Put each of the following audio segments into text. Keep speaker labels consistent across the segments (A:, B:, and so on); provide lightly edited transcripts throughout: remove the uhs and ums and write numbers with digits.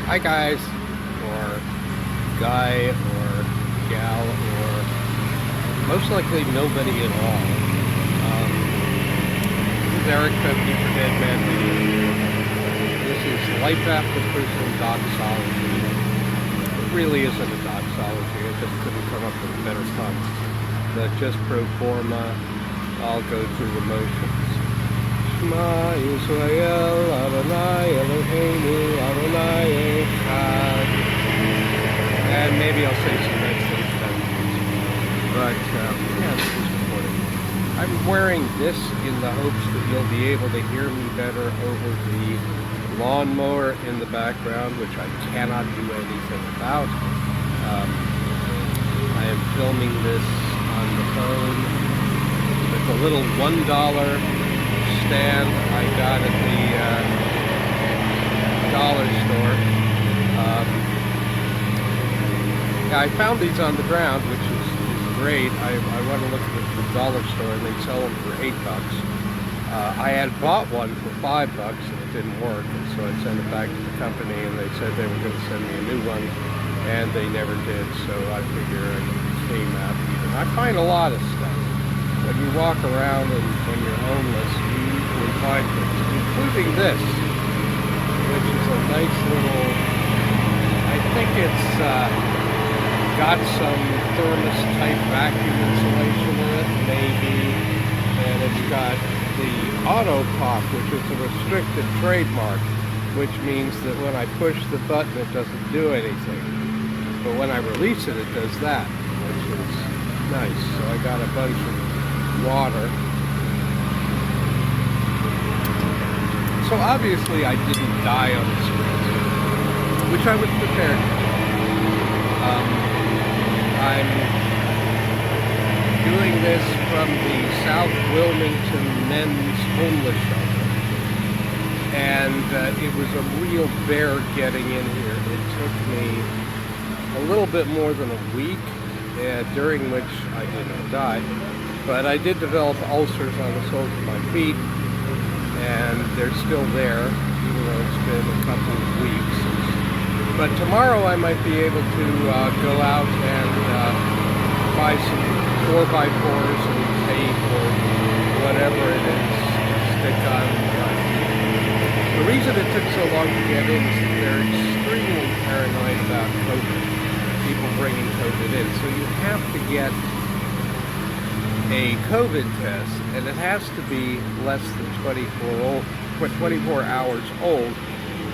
A: Hi guys, or guy, or gal, or most likely nobody at all. This is Eric, 50 for Dead Man Radio. This is Life After Prison Doxology. It really isn't a doxology, I just couldn't come up with a better pun. But just pro forma, I'll go through the motions. Shema Yisrael, Adonai Eloheinu, Adonai Echad. And maybe I'll say some nice things about it. But, yeah, this is recording. I'm wearing this in the hopes that you'll be able to hear me better over the lawnmower in the background, which I cannot do anything about. I am filming this on the phone with a little $1 stand I got at the dollar store. Yeah, I found these on the ground, which is great. I went to look at the dollar store and they sell them for $8. I had bought one for $5 and it didn't work, and so I sent it back to the company and they said they were going to send me a new one, and they never did, so I figure I came out even. I find a lot of stuff. When you walk around and when you're homeless, you usually find things, including this, which is a nice little, I think it's got some thermos-type vacuum insulation in it, maybe, and it's got the auto pop, which is a restricted trademark, which means that when I push the button, it doesn't do anything. But when I release it, it does that, which is nice. So I got a bunch of water. So obviously I didn't die on the streets, which I was prepared for. I'm doing this from the South Wilmington Men's Homeless Shelter, and it was a real bear getting in here. It took me a little bit more than a week, during which I didn't die. But I did develop ulcers on the soles of my feet, and they're still there, even though it's been a couple of weeks. But tomorrow I might be able to go out and buy some 4x4s and tape or whatever it is to stick on. The reason it took so long to get in is that they're extremely paranoid about COVID, people bringing COVID in. So you have to get a COVID test, and it has to be less than 24 hours old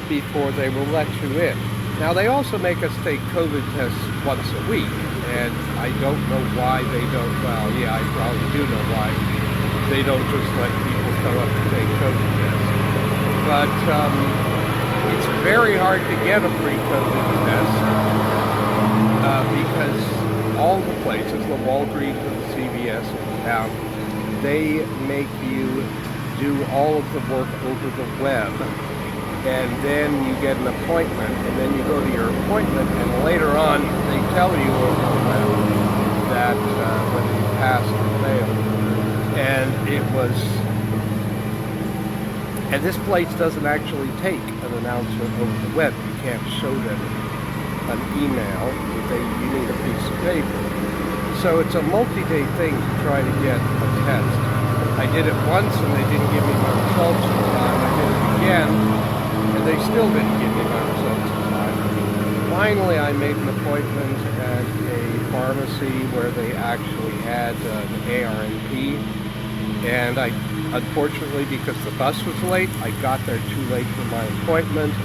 A: before they will let you in. Now, they also make us take COVID tests once a week, and I don't know why they don't, well, yeah, I probably do know why they don't just let people come up and take COVID tests. But it's very hard to get a free COVID test because all the places, the Walgreens and the CVS in town, they make you do all of the work over the web, and then you get an appointment, and then you go to your appointment, and later on they tell you over the web that whether you passed or failed. And this place doesn't actually take an announcement over the web. You can't show them an email. You need a piece of paper. So it's a multi-day thing to try to get a test. I did it once and they didn't give me my results in time. I did it again and they still didn't give me my results in time. Finally, I made an appointment at a pharmacy where they actually had an ARNP, and I, unfortunately, because the bus was late, I got there too late for my appointment,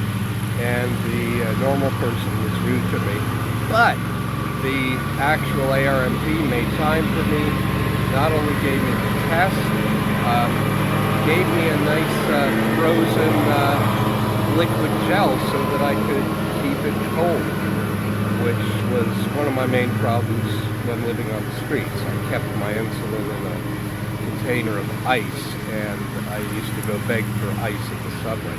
A: and the normal person was rude to me. But the actual ARMP made time for me, not only gave me the test, gave me a nice frozen liquid gel so that I could keep it cold, which was one of my main problems when living on the streets. I kept my insulin in a container of ice, and I used to go beg for ice at the subway.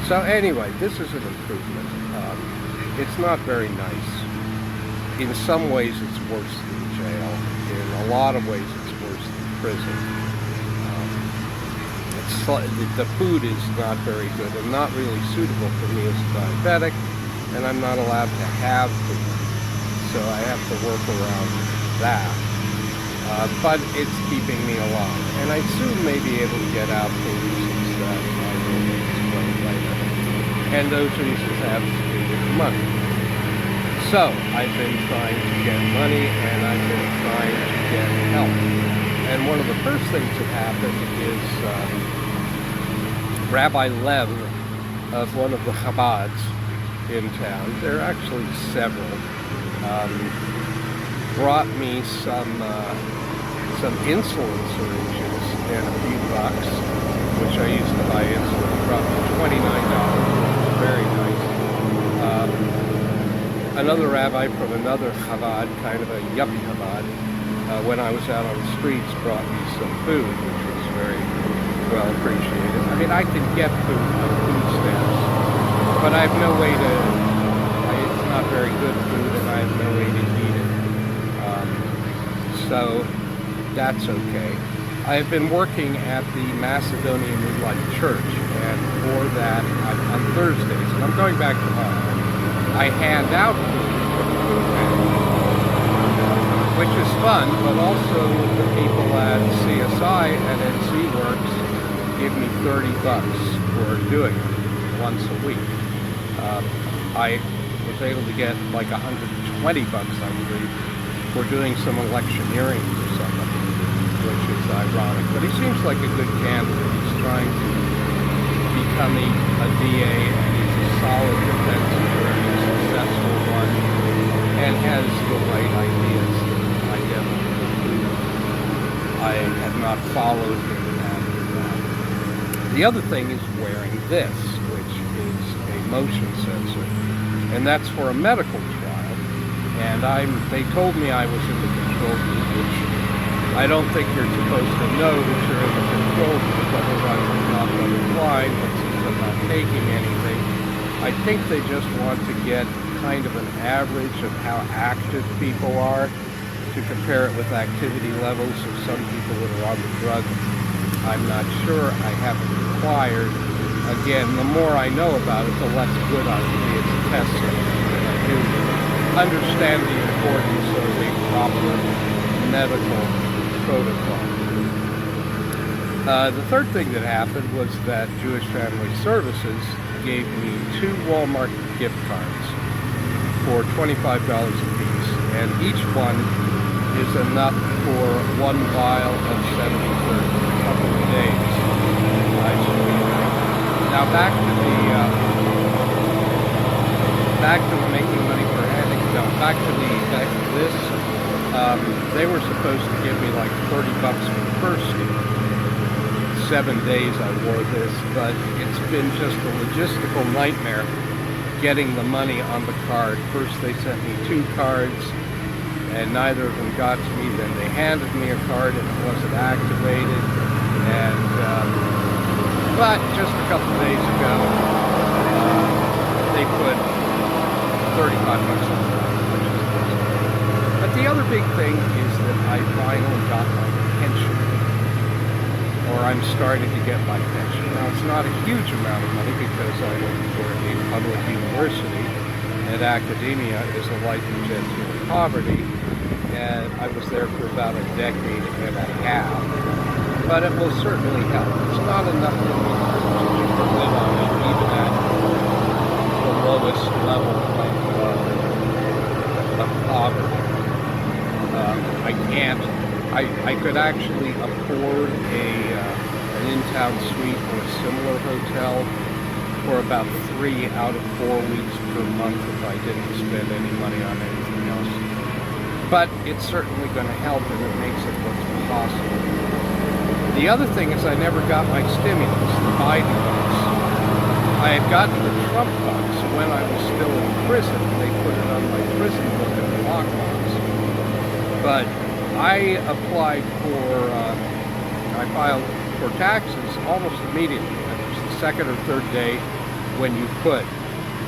A: So anyway, this is an improvement. It's not very nice. In some ways it's worse than jail. In a lot of ways it's worse than prison. the food is not very good and not really suitable for me as a diabetic, and I'm not allowed to have food, so I have to work around that. But it's keeping me alive, and I soon may be able to get out for reasons that I will explain later. And those reasons have to do with money. So I've been trying to get money, and I've been trying to get help. And one of the first things that happened is Rabbi Lev of one of the Chabads in town, there are actually several, brought me some insulin syringes and a few bucks, which I used to buy insulin. Brought me $29, which was very nice. Another rabbi from another Chabad, kind of a yuppie Chabad, when I was out on the streets, brought me some food, which was very well appreciated. I mean, I can get food on food stamps, but I have no way to, it's not very good food, and I have no way to eat it. So that's okay. I have been working at the Macedonian New Life Church, and for that, on Thursdays, and I'm going back tomorrow, I hand out food from the food pantry, which is fun, but also the people at CSI and at Z-Works give me $30 for doing it once a week. I was able to get like $120, I believe, for doing some electioneering for somebody, which is ironic. But he seems like a good candidate. He's trying to become a DA, and he's a solid defense attorney, a successful one, and has the right ideas that I definitely do. I have not followed him after that. The other thing is wearing this, which is a motion sensor, and that's for a medical trial. And they told me I was in the control group, which I don't think you're supposed to know that you're in the control group, otherwise you're not going to apply, but since I'm not taking anything, I think they just want to get kind of an average of how active people are to compare it with activity levels of some people that are on the drug. I'm not sure. I haven't inquired. Again, the more I know about it, the less good I will be as a test center. I do understand the importance of a proper medical protocol. The third thing that happened was that Jewish Family Services gave me 2 Walmart gift cards for $25 apiece, and each one is enough for 1 vial of 70/30 for a couple of days. Now back to the making money for handing. No, back to this. They were supposed to give me like $30 for the first 7 days I wore this, but it's been just a logistical nightmare getting the money on the card. First they sent me 2 cards, and neither of them got to me. Then they handed me a card and it wasn't activated. And but just a couple of days ago, they put $35 on the card, which is good. But the other big thing is that I finally got my pension, or I'm starting to get my pension. Now, it's not a huge amount of money because I work for a public university, and academia is a life in genteel poverty, and I was there for about a decade and a half. But it will certainly help. It's not enough for me to live on it, even at the lowest level of poverty. I could actually afford an in-town suite or a similar hotel for about 3 out of 4 weeks per month if I didn't spend any money on anything else. But it's certainly going to help, and it makes it what's possible. The other thing is I never got my stimulus, the Biden bucks. I had gotten the Trump bucks when I was still in prison. They put it on my prison book in the lockbox. But I applied I filed for taxes almost immediately. It was the second or third day when you could.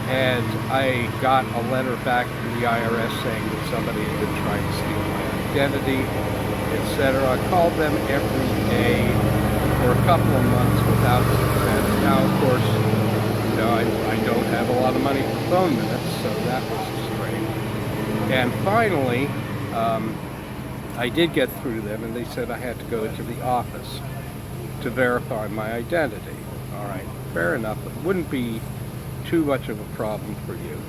A: And I got a letter back from the IRS saying that somebody had been trying to steal my identity, etc. I called them every day, for a couple of months without success. Now, of course, I don't have a lot of money for phone minutes, so that was a strain. And finally, I did get through them, and they said I had to go to the office to verify my identity. All right, fair enough. It wouldn't be too much of a problem for you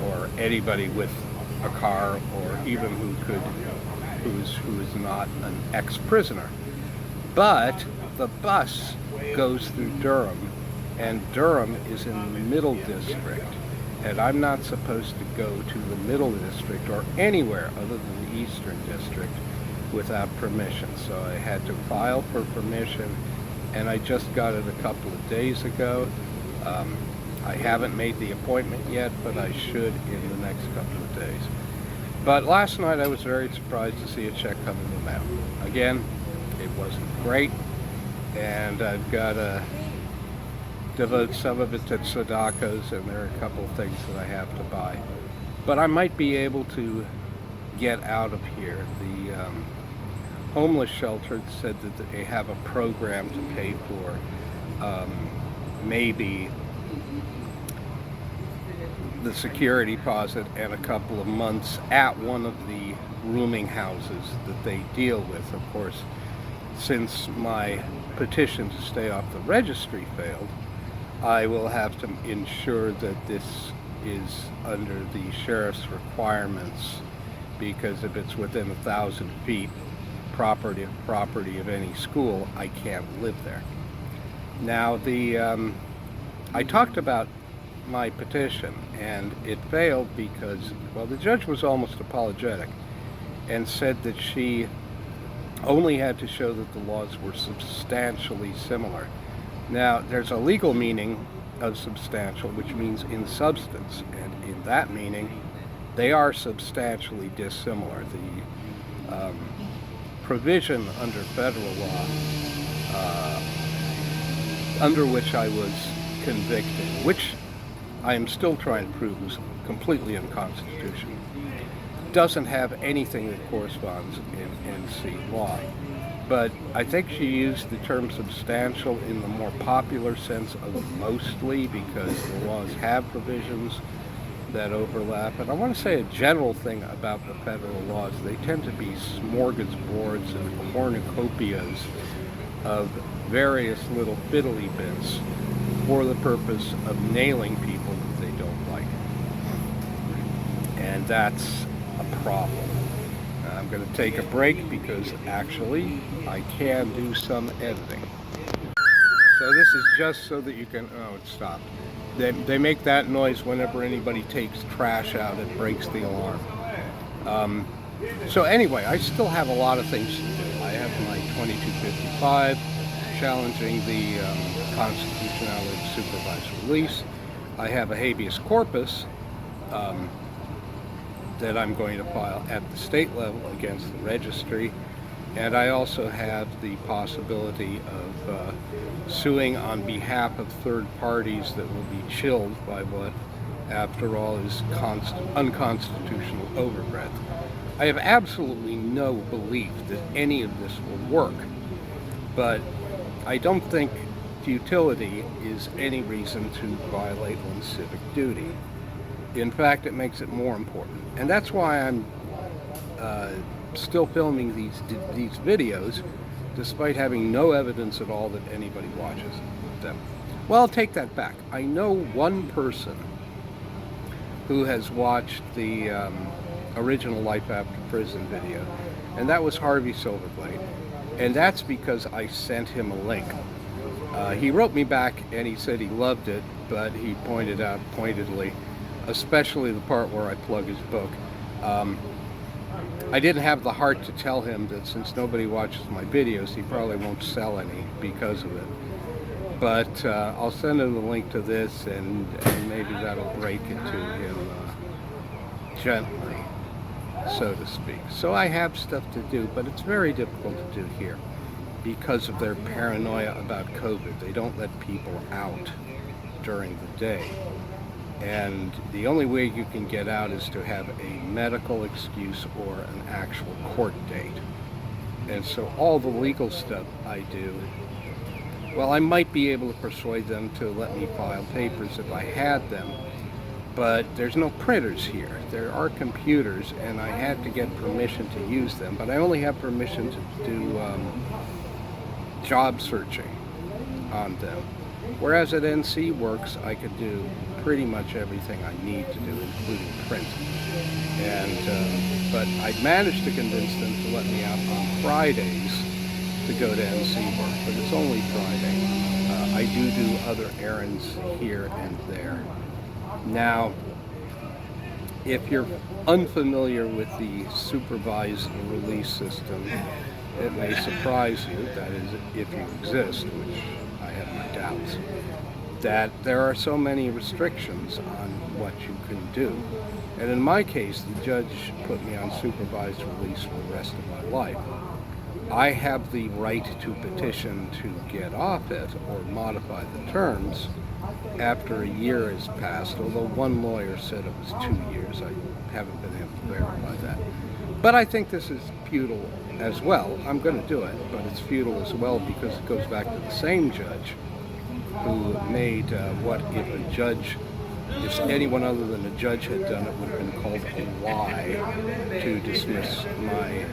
A: or anybody with a car, or even who is not an ex-prisoner. But the bus goes through Durham, and Durham is in the Middle District, and I'm not supposed to go to the Middle District or anywhere other than the Eastern District without permission. So I had to file for permission, and I just got it a couple of days ago. I haven't made the appointment yet, but I should in the next couple of days. But last night I was very surprised to see a check come in the mail. Again, it wasn't great, and I've got to devote some of it to tzedakahs, and there are a couple of things that I have to buy. But I might be able to get out of here. The homeless shelter said that they have a program to pay for maybe the security deposit and a couple of months at one of the rooming houses that they deal with. Of course, since my petition to stay off the registry failed, I will have to ensure that this is under the sheriff's requirements, because if it's within 1,000 feet property of any school, I can't live there. Now, I talked about my petition, and it failed because, well, the judge was almost apologetic and said that she only had to show that the laws were substantially similar. Now, there's a legal meaning of substantial, which means in substance, and in that meaning, they are substantially dissimilar. The provision under federal law under which I was convicted, which I am still trying to prove is completely unconstitutional, doesn't have anything that corresponds in NC law. But I think she used the term substantial in the more popular sense of mostly, because the laws have provisions that overlap. And I want to say a general thing about the federal laws: they tend to be smorgasbords and cornucopias of various little fiddly bits for the purpose of nailing people that they don't like. And that's a problem. I'm going to take a break because actually I can do some editing. So this is just so that you can, oh, it stopped. They make that noise whenever anybody takes trash out. It breaks the alarm. So anyway, I still have a lot of things to do. I have my 2255 challenging the constitutionality of supervised release. I have a habeas corpus that I'm going to file at the state level against the registry. And I also have the possibility of suing on behalf of third parties that will be chilled by what, after all, is unconstitutional overbreadth. I have absolutely no belief that any of this will work, but I don't think futility is any reason to violate one's civic duty. In fact, it makes it more important. And that's why I'm still filming these videos, despite having no evidence at all that anybody watches them. Well, I'll take that back. I know one person who has watched the original Life After Prison video, and that was Harvey Silverglade. And that's because I sent him a link. He wrote me back and he said he loved it, but he pointed out pointedly, especially the part where I plug his book, I didn't have the heart to tell him that since nobody watches my videos, he probably won't sell any because of it. But I'll send him the link to this, and maybe that'll break it to him gently, so to speak. So I have stuff to do, but it's very difficult to do here because of their paranoia about COVID. They don't let people out during the day. And the only way you can get out is to have a medical excuse or an actual court date. And so all the legal stuff I do Well, I might be able to persuade them to let me file papers if I had them, but there's no printers here. There are computers, and I had to get permission to use them, but I only have permission to do job searching on them. Whereas at NC Works, I could do pretty much everything I need to do, including print. And but I managed to convince them to let me out on Fridays to go to NC Work, but it's only Friday. I do other errands here and there. Now, if you're unfamiliar with the supervised release system, it may surprise you, that is, if you exist, which I have my doubts, that there are so many restrictions on what you can do. And in my case, the judge put me on supervised release for the rest of my life. I have the right to petition to get off it or modify the terms after a year has passed, although one lawyer said it was 2 years. I haven't been able to verify that. But I think this is futile as well. I'm going to do it, but it's futile as well because it goes back to the same judge who made what if anyone other than a judge had done it, would have been called a lie to dismiss my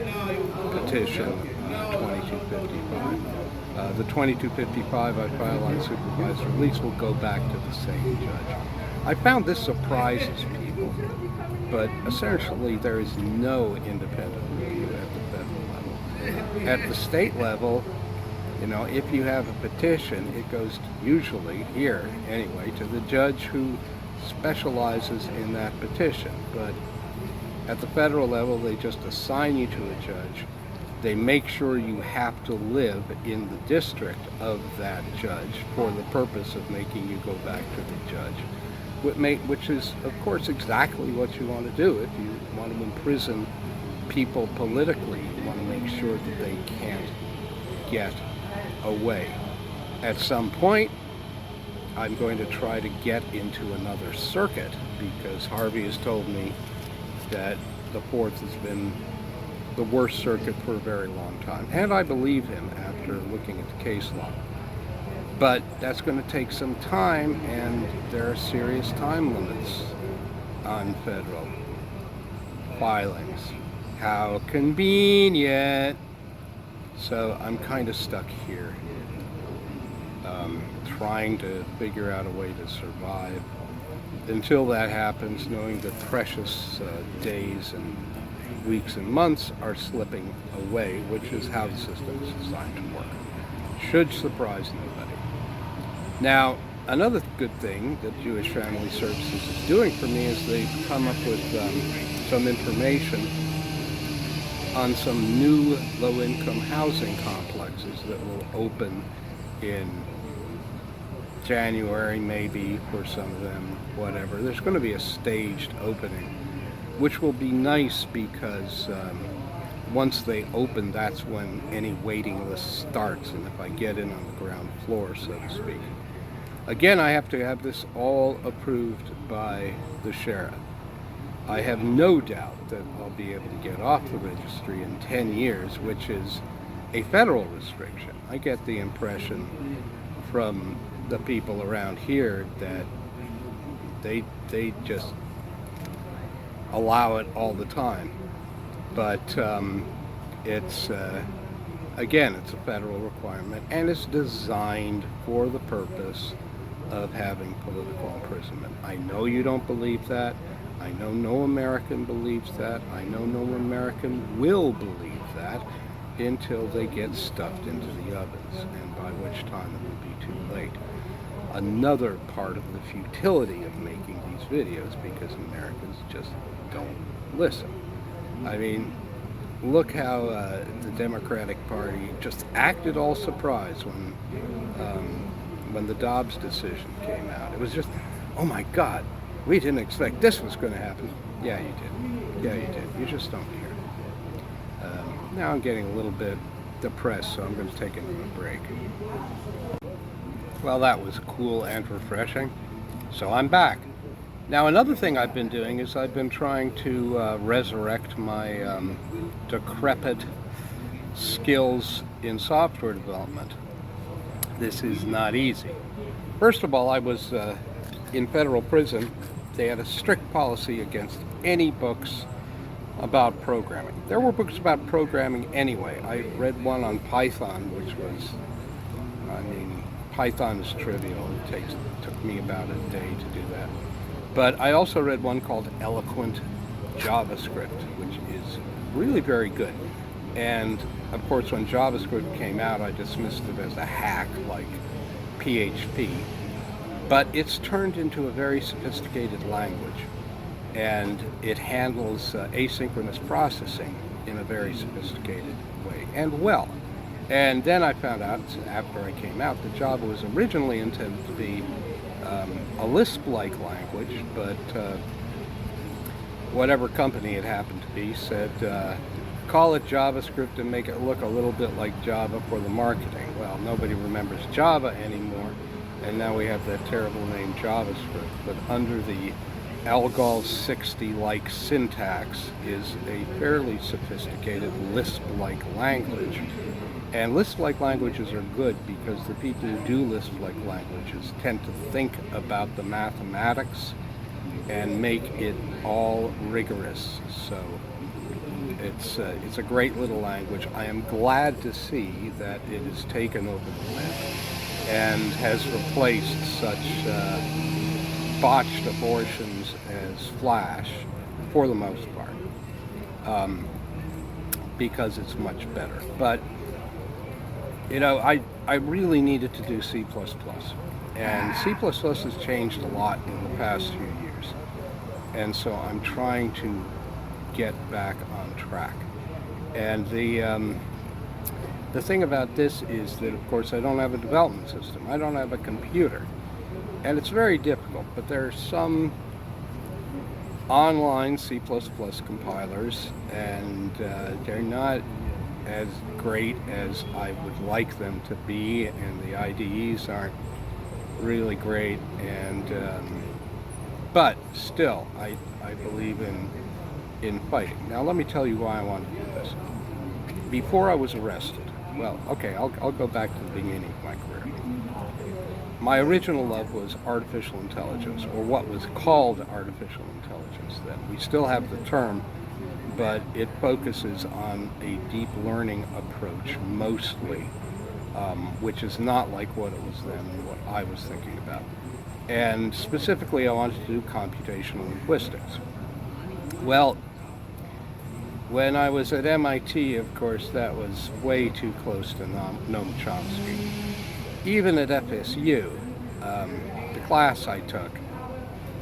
A: petition 2255. The 2255 I file on supervised release will go back to the same judge. I found this surprises people, but essentially there is no independent review at the federal level. At the state level, if you have a petition, it goes usually, here anyway, to the judge who specializes in that petition. But at the federal level, they just assign you to a judge. They make sure you have to live in the district of that judge for the purpose of making you go back to the judge, which is, of course, exactly what you want to do. If you want to imprison people politically, you want to make sure that they can't get away. At some point, I'm going to try to get into another circuit because Harvey has told me that the Fourth has been the worst circuit for a very long time. And I believe him after looking at the case law. But that's going to take some time, and there are serious time limits on federal filings. How convenient! So I'm kind of stuck here, trying to figure out a way to survive until that happens, knowing that precious days and weeks and months are slipping away, which is how the system is designed to work. Should surprise nobody. Now, another good thing that Jewish Family Services is doing for me is they've come up with some information on some new low-income housing complexes that will open in January, maybe, for some of them, whatever. There's going to be a staged opening, which will be nice because once they open, that's when any waiting list starts, and if I get in on the ground floor, so to speak. Again, I have to have this all approved by the sheriff. I have no doubt that I'll be able to get off the registry in 10 years, which is a federal restriction. I get the impression from the people around here that they just allow it all the time. But it's again, it's a federal requirement, and it's designed for the purpose of having political imprisonment. I know you don't believe that. I know no American believes that. I know no American will believe that until they get stuffed into the ovens, and by which time it will be too late. Another part of the futility of making these videos, because Americans just don't listen. I mean, look how the Democratic Party just acted all surprised when the Dobbs decision came out. It was just, oh my God, we didn't expect this was going to happen. Yeah, you did. Yeah, you did. You just don't care. Now I'm getting a little bit depressed, so I'm going to take another break. Well, that was cool and refreshing. So I'm back. Now, another thing I've been doing is I've been trying to resurrect my decrepit skills in software development. This is not easy. First of all, I was in federal prison. They had a strict policy against any books about programming. There were books about programming anyway. I read one on Python, which was, Python is trivial. It took me about a day to do that. But I also read one called Eloquent JavaScript, which is really very good. And of course, when JavaScript came out, I dismissed it as a hack like PHP. But it's turned into a very sophisticated language, and it handles asynchronous processing in a very sophisticated way and well. And then I found out, after I came out, that Java was originally intended to be a Lisp-like language, but whatever company it happened to be said, call it JavaScript and make it look a little bit like Java for the marketing. Well, nobody remembers Java anymore, and now we have that terrible name JavaScript. But under the Algol 60-like syntax is a fairly sophisticated Lisp-like language. And Lisp-like languages are good because the people who do Lisp-like languages tend to think about the mathematics and make it all rigorous. So it's a great little language. I am glad to see that it has taken over the web and has replaced such botched abortions as Flash, for the most part, because it's much better. But you know, I really needed to do C++, and C++ has changed a lot in the past few years, and so I'm trying to get back on track. And the thing about this is that, of course, I don't have a development system. I don't have a computer, and it's very difficult. But there are some online C++ compilers, and they're not as great as I would like them to be, and the IDEs aren't really great, and but still I believe in fighting. Now let me tell you why I want to do this. Before I was arrested, well, okay, I'll go back to the beginning of my career. My original love was artificial intelligence, or what was called artificial intelligence then. We still have the term, but it focuses on a deep learning approach mostly, which is not like what it was then and what I was thinking about. And specifically, I wanted to do computational linguistics. Well, when I was at MIT, of course, that was way too close to Noam Chomsky. Even at FSU, the class I took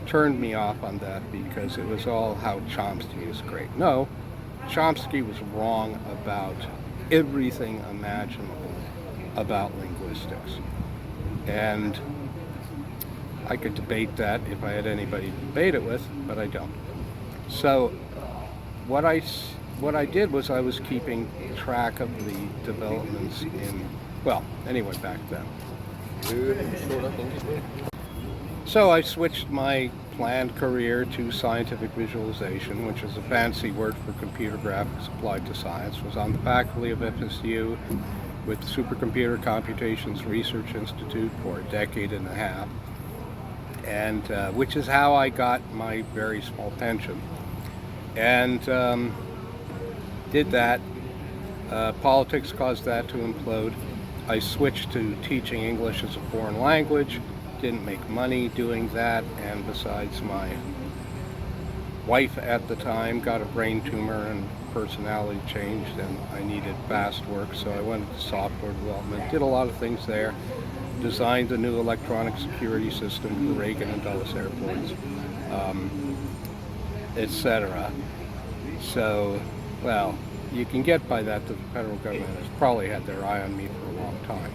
A: turned me off on that because it was all how Chomsky is great. No, Chomsky was wrong about everything imaginable about linguistics. And I could debate that if I had anybody to debate it with, but I don't. So what I did was I was keeping track of the developments in, well, anyway, back then. So I switched my planned career to scientific visualization, which is a fancy word for computer graphics applied to science. Was on the faculty of FSU with the Supercomputer Computations Research Institute for a decade and a half, and which is how I got my very small pension. And did that. Politics caused that to implode. I switched to teaching English as a foreign language. Didn't make money doing that, and besides, my wife at the time got a brain tumor and personality changed, and I needed fast work, so I went into software development. Did a lot of things there. Designed the new electronic security system for Reagan and Dulles airports, etc. So, well, you can get by that. The federal government has probably had their eye on me for a long time,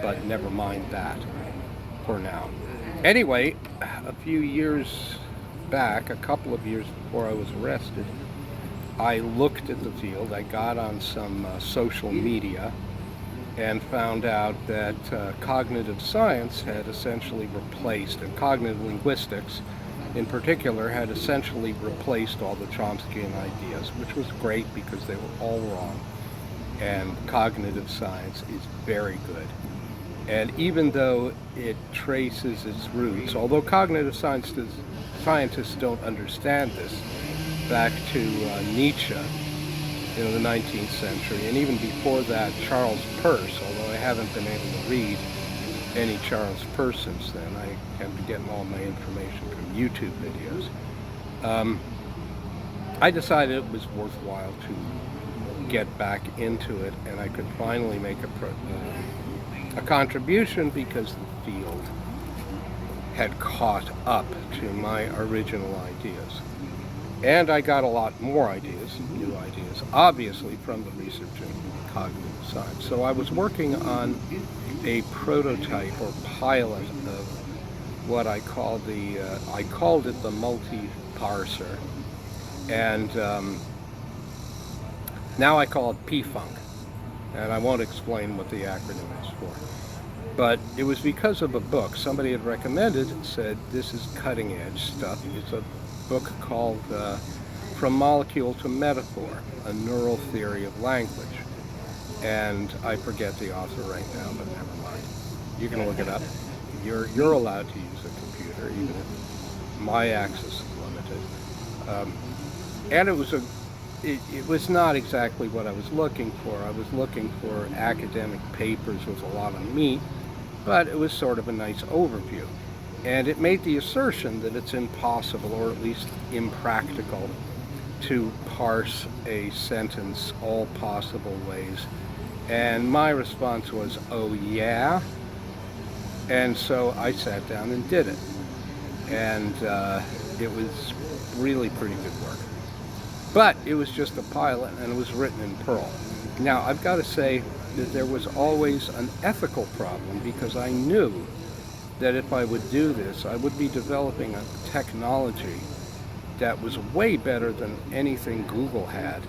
A: but never mind that for now. Anyway, a few years back, a couple of years before I was arrested, I looked at the field. I got on some social media and found out that cognitive science had essentially replaced, and cognitive linguistics in particular, had essentially replaced all the Chomskyan ideas, which was great because they were all wrong. And cognitive science is very good. And even though it traces its roots, although cognitive scientists don't understand this, back to Nietzsche in the 19th century, and even before that, Charles Peirce, although I haven't been able to read any Charles Peirce since then. I have been getting all my information from YouTube videos. I decided it was worthwhile to get back into it, and I could finally make a contribution because the field had caught up to my original ideas. And I got a lot more ideas, new ideas, obviously from the research in cognitive science. So I was working on a prototype or pilot of what I called I called it the multi-parser. And now I call it P-Funk. And I won't explain what the acronym is for. But it was because of a book somebody had recommended, said this is cutting edge stuff. It's a book called From Molecule to Metaphor, a Neural Theory of Language. And I forget the author right now, but never mind. You can look it up. You're allowed to use a computer, even if my access is limited. And it was not exactly what I was looking for. I was looking for academic papers with a lot of meat, but it was sort of a nice overview. And it made the assertion that it's impossible, or at least impractical, to parse a sentence all possible ways. And my response was, oh yeah? And so I sat down and did it. And it was really pretty good work. But it was just a pilot, and it was written in Perl. Now, I've got to say that there was always an ethical problem, because I knew that if I would do this, I would be developing a technology that was way better than anything Google had,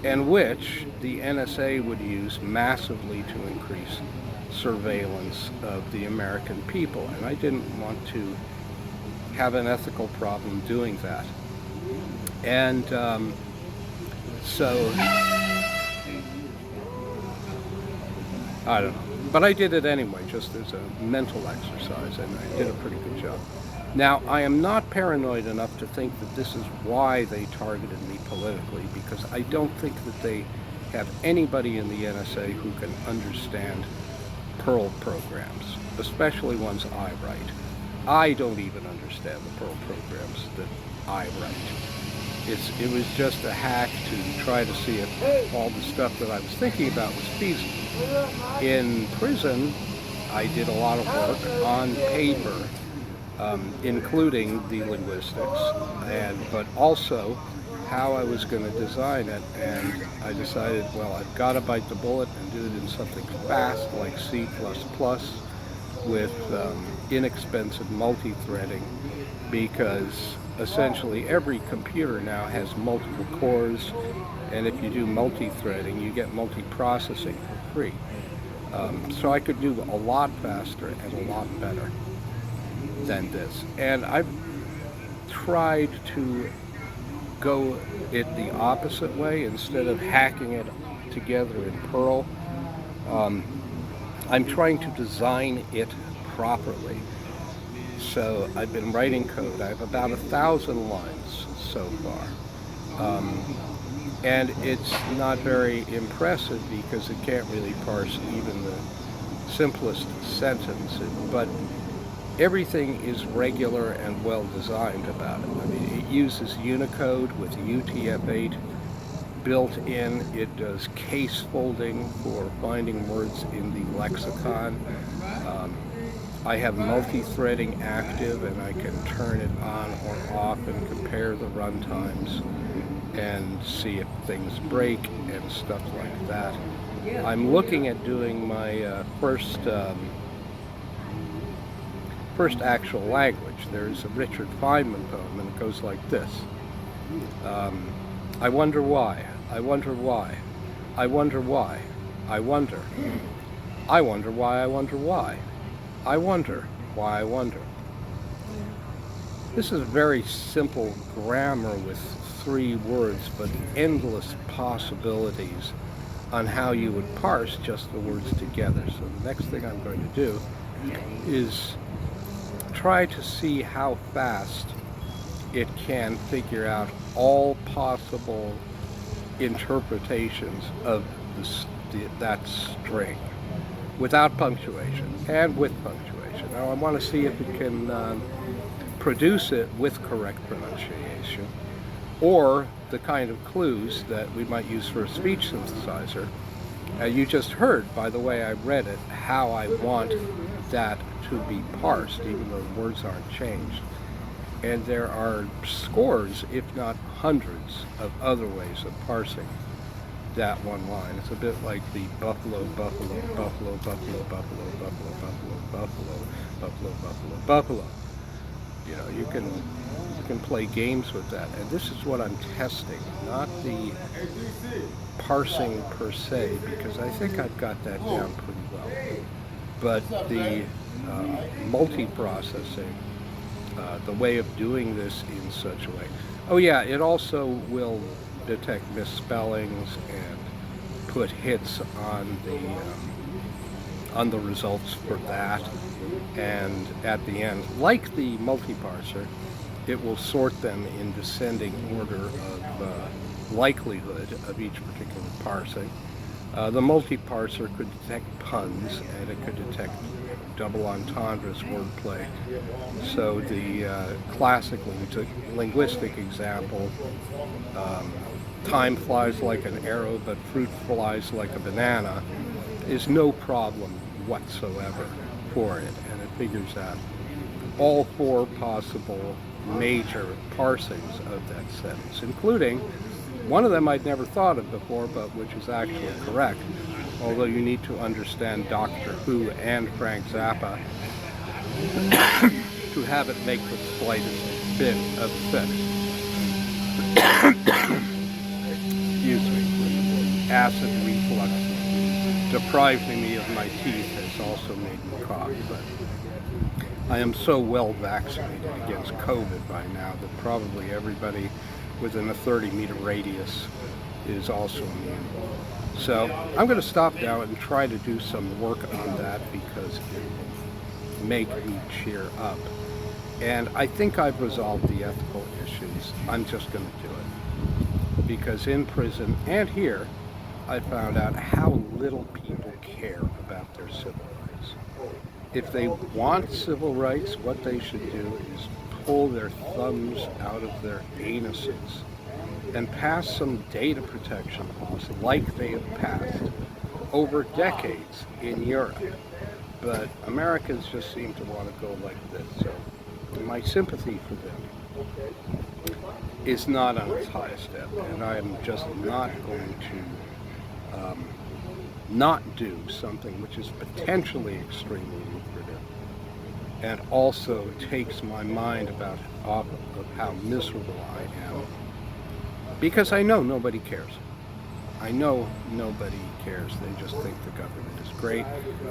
A: and which the NSA would use massively to increase surveillance of the American people. And I didn't want to have an ethical problem doing that. And so, I don't know. But I did it anyway, just as a mental exercise, and I did a pretty good job. Now, I am not paranoid enough to think that this is why they targeted me politically, because I don't think that they have anybody in the NSA who can understand Perl programs, especially ones I write. I don't even understand the Perl programs that I write. It was just a hack to try to see if all the stuff that I was thinking about was feasible. In prison, I did a lot of work on paper, including the linguistics, but also how I was going to design it. And I decided, well, I've got to bite the bullet and do it in something fast like C++ with inexpensive multi-threading, because essentially every computer now has multiple cores, and if you do multi-threading, you get multi-processing for free. So I could do a lot faster and a lot better than this. And I've tried to go it the opposite way. Instead of hacking it together in Perl, I'm trying to design it properly. So I've been writing code. I have about 1,000 lines so far. And it's not very impressive because it can't really parse even the simplest sentence. But everything is regular and well designed about it. I mean, it uses Unicode with UTF-8 built in. It does case folding for finding words in the lexicon. I have multi-threading active, and I can turn it on or off and compare the run times and see if things break and stuff like that. I'm looking at doing my first actual language. There's a Richard Feynman poem, and it goes like this. I wonder why, I wonder why, I wonder why, I wonder. I wonder why, I wonder why. I wonder why I wonder. This is very simple grammar with 3 words, but endless possibilities on how you would parse just the words together. So the next thing I'm going to do is try to see how fast it can figure out all possible interpretations of that string without punctuation and with punctuation. Now I want to see if it can produce it with correct pronunciation, or the kind of clues that we might use for a speech synthesizer. You just heard, by the way I read it, how I want that to be parsed, even though the words aren't changed. And there are scores, if not hundreds, of other ways of parsing that one line. It's a bit like the buffalo, buffalo, buffalo, buffalo, buffalo, buffalo, buffalo, buffalo, buffalo, buffalo, buffalo. You know, you can play games with that. And this is what I'm testing, not the parsing per se, because I think I've got that down pretty well. But the multiprocessing, the way of doing this in such a way. Oh yeah, it also will detect misspellings and put hits on the results for that. And at the end, like the multiparser, it will sort them in descending order of likelihood of each particular parsing. The multiparser could detect puns, and it could detect double entendres, wordplay. So the classic linguistic example, time flies like an arrow, but fruit flies like a banana, is no problem whatsoever for it, and it figures out all four possible major parsings of that sentence, including one of them I'd never thought of before, but which is actually correct, although you need to understand Doctor Who and Frank Zappa to have it make the slightest bit of sense. Excuse me. Acid reflux depriving me of my teeth has also made me cough, but I am so well vaccinated against COVID by now that probably everybody within a 30-meter radius is also immune. So I'm going to stop now and try to do some work on that, because it will make me cheer up. And I think I've resolved the ethical issues. I'm just going to do it. Because in prison and here, I found out how little people care about their civil rights. If they want civil rights, what they should do is pull their thumbs out of their anuses and pass some data protection laws like they have passed over decades in Europe. But Americans just seem to want to go like this. So my sympathy for them is not on its highest step, and I am just not going to not do something which is potentially extremely lucrative and also takes my mind off of how miserable I am, because I know nobody cares. I know nobody cares. They just think the government is great.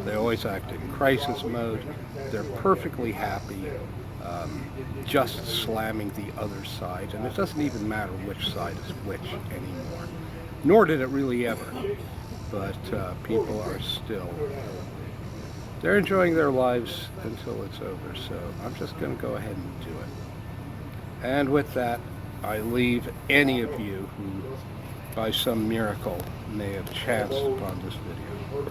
A: They always act in crisis mode. They're perfectly happy just slamming the other side, and it doesn't even matter which side is which anymore. Nor did it really ever. But people are still, they're enjoying their lives until it's over. So I'm just going to go ahead and do it. And with that, I leave any of you who, by some miracle, may have chanced upon this video.